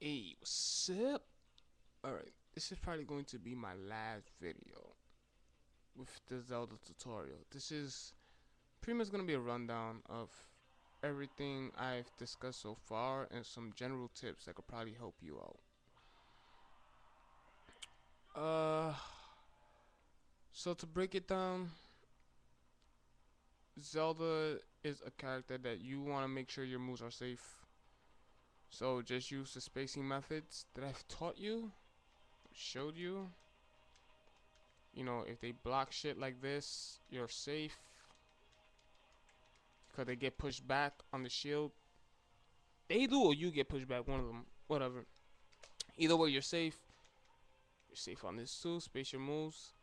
Hey, what's up? Alright, this is probably going to be my last video with the Zelda tutorial. This is pretty much going to be a rundown of everything I've discussed so far and some general tips that could probably help you out. Uh, so to break it down, Zelda is a character that you want to make sure your moves are safe. So just use the spacing methods that I've taught you, showed you. You know, if they block shit like this, you're safe. Because they get pushed back on the shield. They do or you get pushed back, one of them. Whatever. Either way, you're safe. You're safe on this too. Space your moves.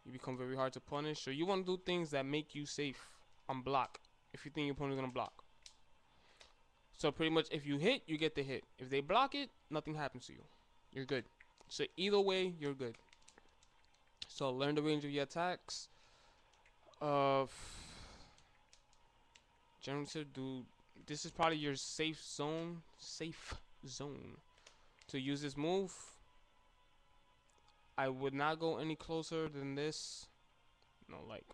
You become very hard to punish. So you want to do things that make you safe on block. If you think your opponent's going to block. So pretty much if you hit, you get the hit. If they block it, nothing happens to you. You're good. So either way, you're good. So learn the range of your attacks. Of generative, do this is probably your safe zone to use this move. I would not go any closer than this. No, like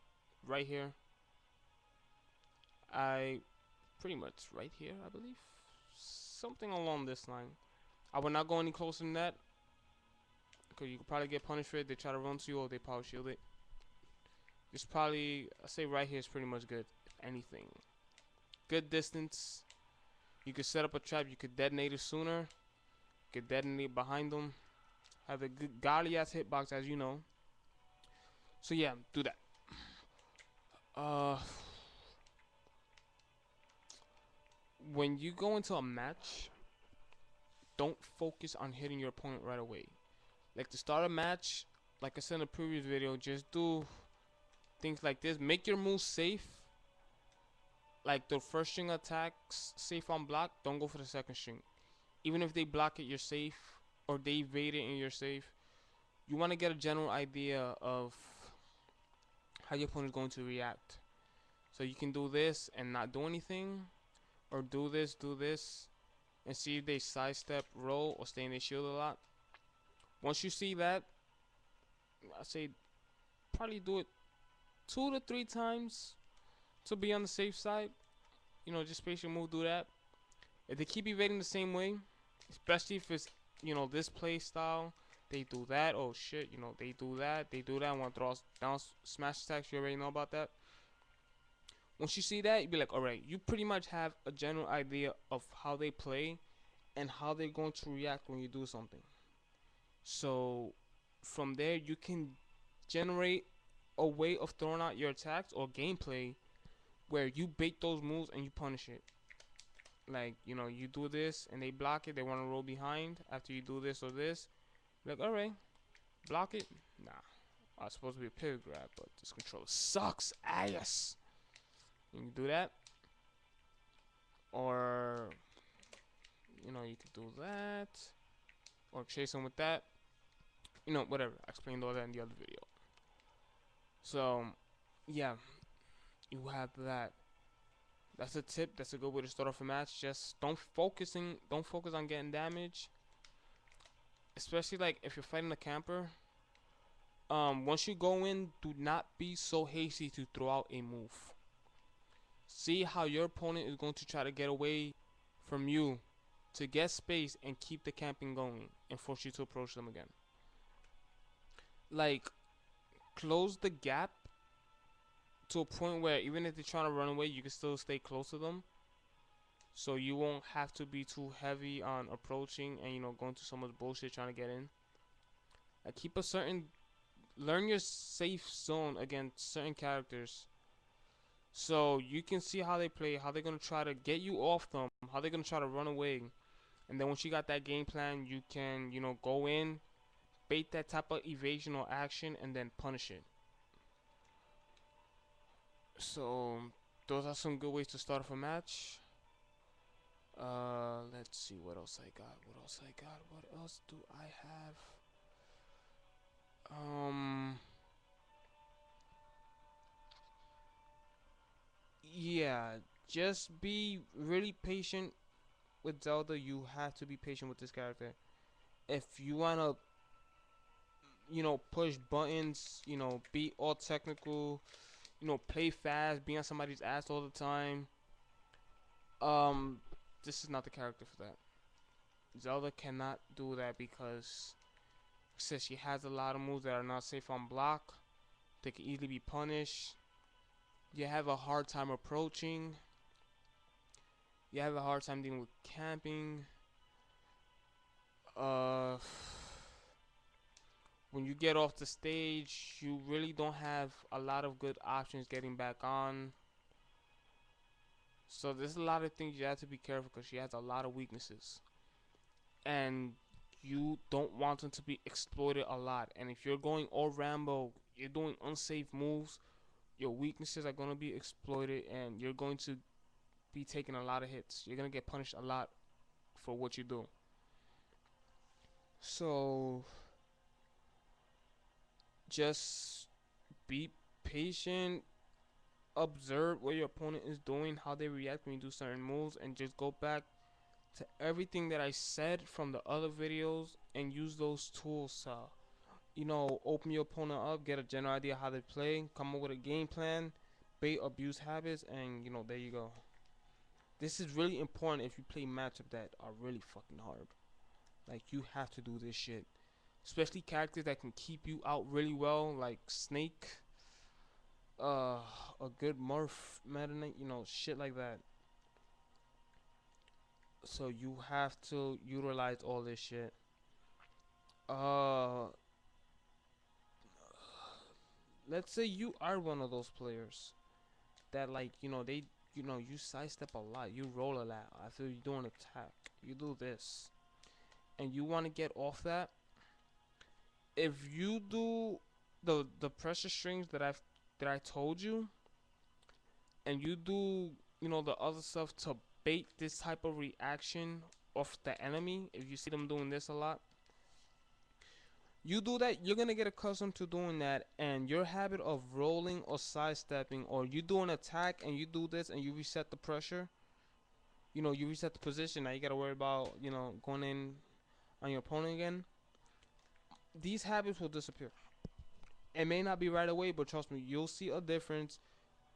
right here. I pretty much right here, I believe, something along this line. I would not go any closer than that because you could probably get punished for it. They try to run to you or they power shield it. It's probably, I say right here is pretty much good. If anything, good distance. You could set up a trap. You could detonate it sooner. You could detonate behind them. Have a good godly ass hitbox, as you know. So yeah, do that. Uh, when you go into a match, don't focus on hitting your opponent right away. Like to start a match, like I said in the previous video, just do things like this. Make your moves safe. Like the first string attacks safe on block. Don't go for the second string. Even if they block it, you're safe. Or they evade it and you're safe. You want to get a general idea of how your opponent is going to react. So you can do this and not do anything. Or do this. And see if they sidestep, roll, or stay in their shield a lot. Once you see that, I say probably do it 2 to 3 times to be on the safe side. You know, just space your move, do that. If they keep evading the same way, especially if it's, you know, this play style, they do that. Oh shit, you know, they do that. Want to throw us down smash attacks. You already know about that. Once you see that, you be like, alright, you pretty much have a general idea of how they play and how they're going to react when you do something. So from there, you can generate a way of throwing out your attacks or gameplay where you bait those moves and you punish it. Like, you know, you do this and they block it, they want to roll behind after you do this or this. Like, alright, block it. Nah, I was supposed to be a pivot grab, but this controller sucks ass. You can do that. Or, you know, you could do that. Or chase them with that. You know, whatever. I explained all that in the other video. So, yeah, you have that. That's a tip. That's a good way to start off a match. Just don't focus on getting damage. Especially like if you're fighting a camper. Once you go in, do not be so hasty to throw out a move. See how your opponent is going to try to get away from you to get space and keep the camping going and force you to approach them again. Like, close the gap to a point where even if they're trying to run away, you can still stay close to them. So you won't have to be too heavy on approaching and, you know, going through so much bullshit trying to get in. Like, keep a certain, learn your safe zone against certain characters. So you can see how they play, how they're going to try to get you off them, how they're going to try to run away. And then once you got that game plan, you can, you know, go in, bait that type of evasion or action, and then punish it. So those are some good ways to start off a match. Let's see what else I got. What else do I have? Yeah, just be really patient with Zelda, you have to be patient with this character. If you wanna, push buttons, be all technical, play fast, be on somebody's ass all the time, um, this is not the character for that. Zelda cannot do that because since she has a lot of moves that are not safe on block, they can easily be punished. You have a hard time approaching. You have a hard time dealing with camping. Uh, when you get off the stage, you really don't have a lot of good options getting back on. So there's a lot of things you have to be careful because she has a lot of weaknesses, and you don't want them to be exploited a lot. And if you're going all Rambo, you're doing unsafe moves, your weaknesses are going to be exploited, and you're going to be taking a lot of hits. You're going to get punished a lot for what you do. So just be patient, observe what your opponent is doing, how they react when you do certain moves, and just go back to everything that I said from the other videos and use those tools to, open your opponent up, get a general idea how they play, come up with a game plan, bait abuse habits, and there you go. This is really important if you play matchups that are really fucking hard. Like, you have to do this shit. Especially characters that can keep you out really well, like Snake, uh, a good Murph, Meta Knight, shit like that. So you have to utilize all this shit. Uh, let's say you are one of those players that, like, you sidestep a lot, you roll a lot after you do an attack, you do this, and you want to get off that. If you do the pressure strings that I told you, and you do the other stuff to bait this type of reaction of the enemy, if you see them doing this a lot, you do that, you're gonna get accustomed to doing that, and your habit of rolling or sidestepping, or you do an attack and you do this and you reset the pressure, you reset the position. Now you gotta worry about going in on your opponent again. These habits will disappear. It may not be right away, but trust me, you'll see a difference.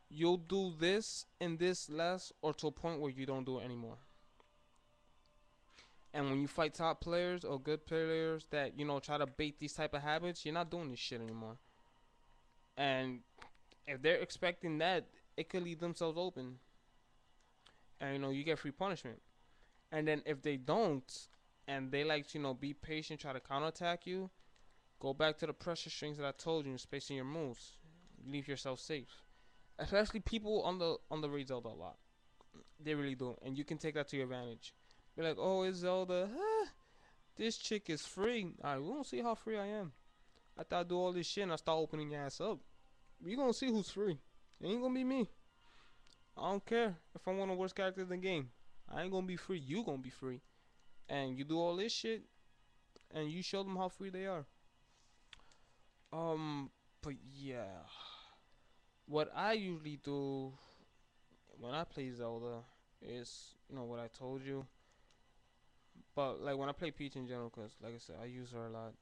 You'll do this and this less, or to a point where you don't do it anymore. And when you fight top players or good players that try to bait these type of habits, you're not doing this shit anymore. And if they're expecting that, it could leave themselves open, and you get free punishment. And then if they don't, and they like to be patient, try to counterattack you, go back to the pressure strings that I told you, and spacing your moves. Leave yourself safe. Especially people on the raid Zelda a lot. They really do, and you can take that to your advantage. Be like, oh, it's Zelda. This chick is free. Alright, we gonna see how free I am. After I do all this shit and I start opening your ass up, we gonna see who's free. It ain't gonna be me. I don't care if I'm one of the worst characters in the game. I ain't gonna be free. You gonna be free. And you do all this shit, and you show them how free they are. But yeah, what I usually do when I play Zelda is what I told you. But like when I play Peach in general, cause like I said, I use her a lot.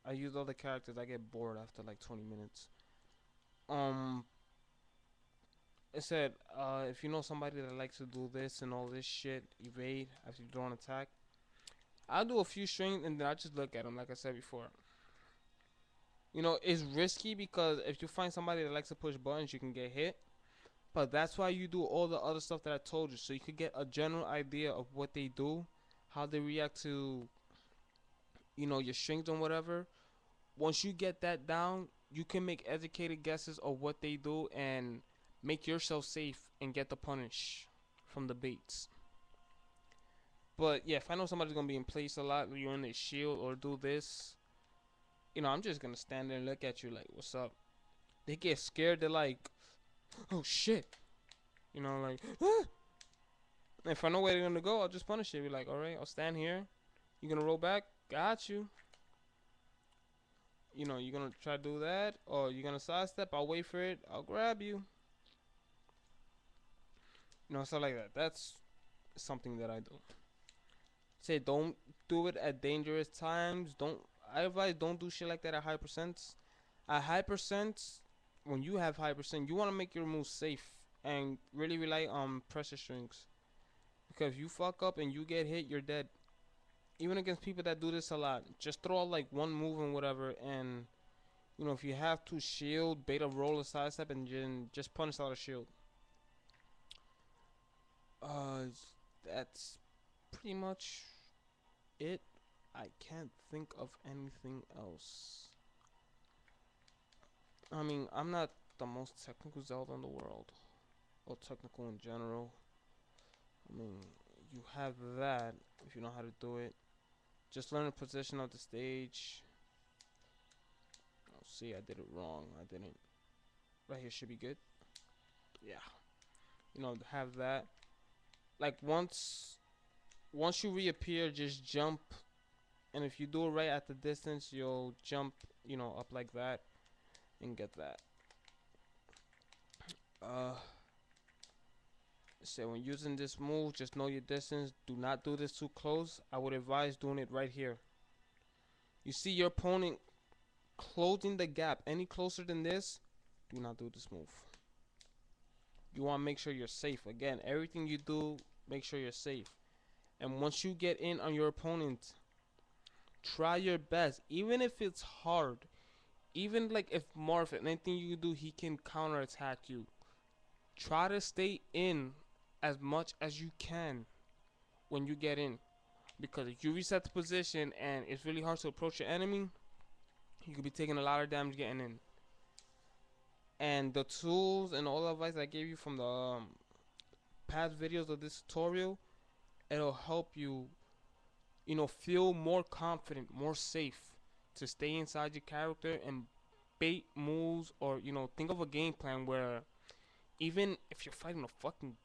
I use all the characters. I get bored after like 20 minutes. Um, it said, if you know somebody that likes to do this and all this shit, evade after you draw an attack, I'll do a few strings and then I just look at them. Like I said before, it's risky because if you find somebody that likes to push buttons, you can get hit. But that's why you do all the other stuff that I told you, so you could get a general idea of what they do, how they react to, your strings and whatever. Once you get that down, you can make educated guesses of what they do and make yourself safe and get the punish from the baits. But yeah, if I know somebody's gonna be in place a lot, you're in a shield or do this, I'm just gonna stand there and look at you like, what's up? They get scared. They're like, oh shit, like, ah! If I know where they're gonna go, I'll just punish it. Be like, all right, I'll stand here. You gonna roll back? Got you. You're gonna try to do that, or you're gonna sidestep. I'll wait for it. I'll grab you. Stuff like that. That's something that I do. Say don't do it at dangerous times. Don't I advise don't do shit like that at high percents. At high percents, when you have high percent, you want to make your moves safe and really rely on pressure strings. Because if you fuck up and you get hit, you're dead. Even against people that do this a lot, just throw out like one move and whatever, and if you have to shield, beta roll a sidestep, and then just punish out a shield. Uh, that's pretty much it. I can't think of anything else. I mean, I'm not the most technical Zelda in the world, or technical in general. I mean, you have that if you know how to do it. Just learn the position of the stage. Oh, see, I did it wrong. I didn't. Right here should be good. Yeah, have that. Like once you reappear, just jump, and if you do it right at the distance, you'll jump, up like that, and get that. Uh, so when using this move, just know your distance. Do not do this too close. I would advise doing it right here. You see your opponent closing the gap any closer than this, do not do this move. You want to make sure you're safe. Again, everything you do, make sure you're safe. And once you get in on your opponent, try your best, even if it's hard. Even like if Marvin, anything you do, he can counterattack you. Try to stay in as much as you can when you get in. Because if you reset the position and it's really hard to approach your enemy, you could be taking a lot of damage getting in. And the tools and all the advice I gave you from the past videos of this tutorial, it'll help you, feel more confident, more safe to stay inside your character and bait moves, or think of a game plan where even if you're fighting a fucking,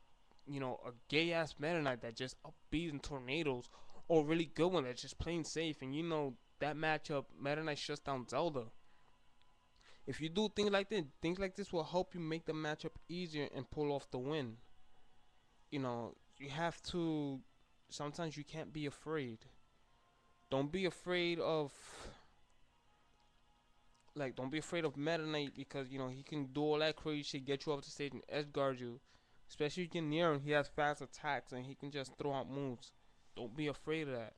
a gay ass Meta Knight that just upbeats in tornadoes, or a really good one that's just playing safe, and that matchup Meta Knight shuts down Zelda. If you do things like this will help you make the matchup easier and pull off the win. You have to. Sometimes you can't be afraid. Don't be afraid of. Don't be afraid of Meta Knight, because he can do all that crazy shit, get you off the stage and edge guard you. Especially if you get near him, he has fast attacks and he can just throw out moves. Don't be afraid of that.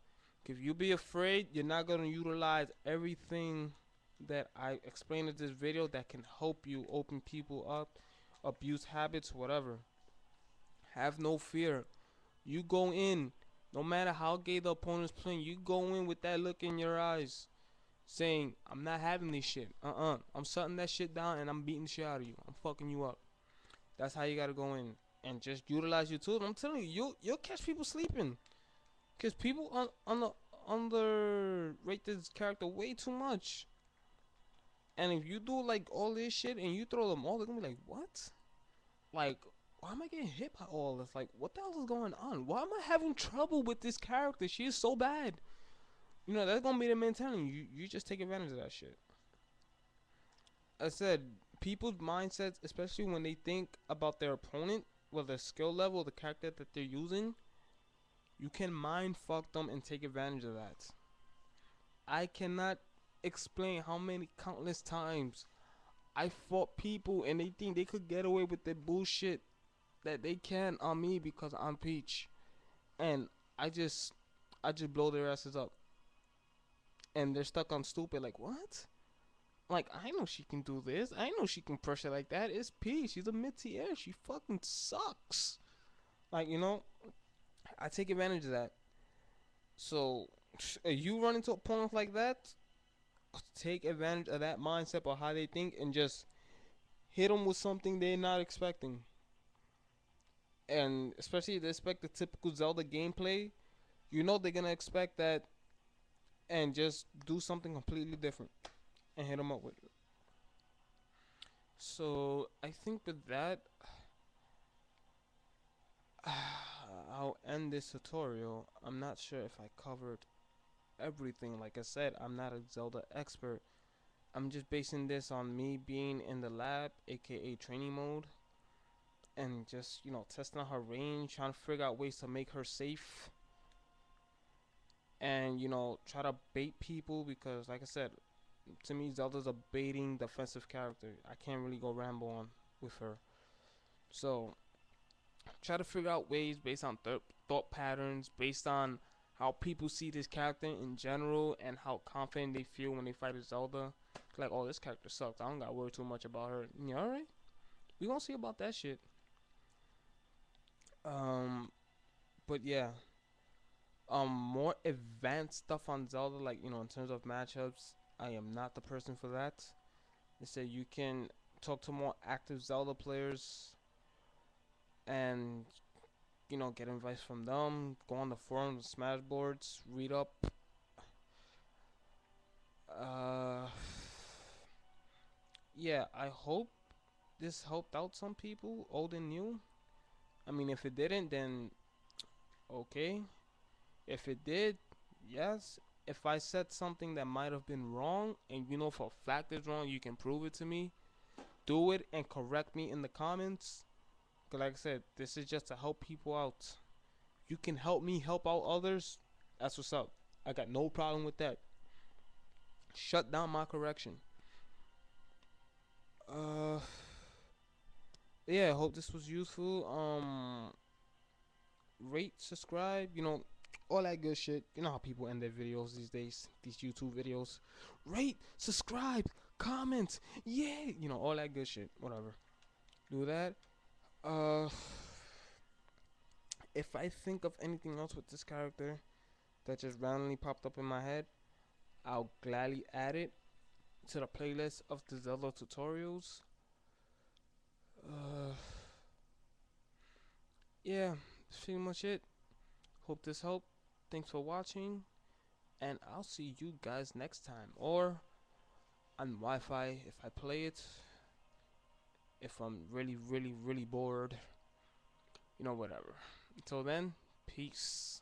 If you be afraid, you're not gonna utilize everything that I explained in this video that can help you open people up, abuse habits, whatever. Have no fear. You go in, no matter how gay the opponent's playing, you go in with that look in your eyes, saying, I'm not having this shit. I'm shutting that shit down and I'm beating the shit out of you. I'm fucking you up. That's how you gotta go in. And just utilize your tools. I'm telling you, you'll catch people sleeping. Cause people underrate this character way too much. And if you do like all this shit and you throw them all, they're gonna be like, what? Like, why am I getting hit by all this? Like, what the hell is going on? Why am I having trouble with this character? She is so bad. That's gonna be the mentality. You just take advantage of that shit. I said, people's mindsets, especially when they think about their opponent, well, their skill level, the character that they're using, you can mind fuck them and take advantage of that. I cannot explain how many countless times I fought people and they think they could get away with the bullshit that they can on me because I'm Peach, and I just blow their asses up, and they're stuck on stupid. Like, what? Like, I know she can do this. I know she can pressure like that. It's Peach. She's a mid-tier. She fucking sucks. Like, I take advantage of that. So, you run into opponents like that, take advantage of that mindset or how they think and just hit them with something they're not expecting. And especially if they expect the typical Zelda gameplay, they're gonna expect that, and just do something completely different and hit them up with it. So I think with that, I'll end this tutorial. I'm not sure if I covered everything. Like I said, I'm not a Zelda expert. I'm just basing this on me being in the lab, aka training mode, and just testing out her range, trying to figure out ways to make her safe. and try to bait people, because like I said, to me Zelda's a baiting defensive character. I can't really go ramble on with her. So try to figure out ways based on thought patterns, based on how people see this character in general, and how confident they feel when they fight a Zelda. Like, oh, this character sucks, I don't gotta worry too much about her. Yeah, alright, we gonna see about that shit. um but yeah, more advanced stuff on Zelda, like in terms of matchups, I am not the person for that. They say you can talk to more active Zelda players and get advice from them. Go on the forums, Smash boards, read up. Uh, yeah, I hope this helped out some people, old and new. I mean, if it didn't, then okay. If it did, yes. If I said something that might have been wrong, and for a fact it's wrong, you can prove it to me. Do it and correct me in the comments. Cause like I said, this is just to help people out. You can help me help out others. That's what's up. I got no problem with that. Shut down my correction. Uh, yeah. I hope this was useful. Rate, subscribe. All that good shit. You know how people end their videos these days. These YouTube videos. Rate, subscribe, comment. Yeah. All that good shit. Whatever. Do that. Uh, if I think of anything else with this character that just randomly popped up in my head, I'll gladly add it to the playlist of the Zelda tutorials. Uh, yeah, that's pretty much it. Hope this helped. Thanks for watching, and I'll see you guys next time. Or on Wi-Fi if I play it. If I'm really, really, really bored, whatever. Until then, peace.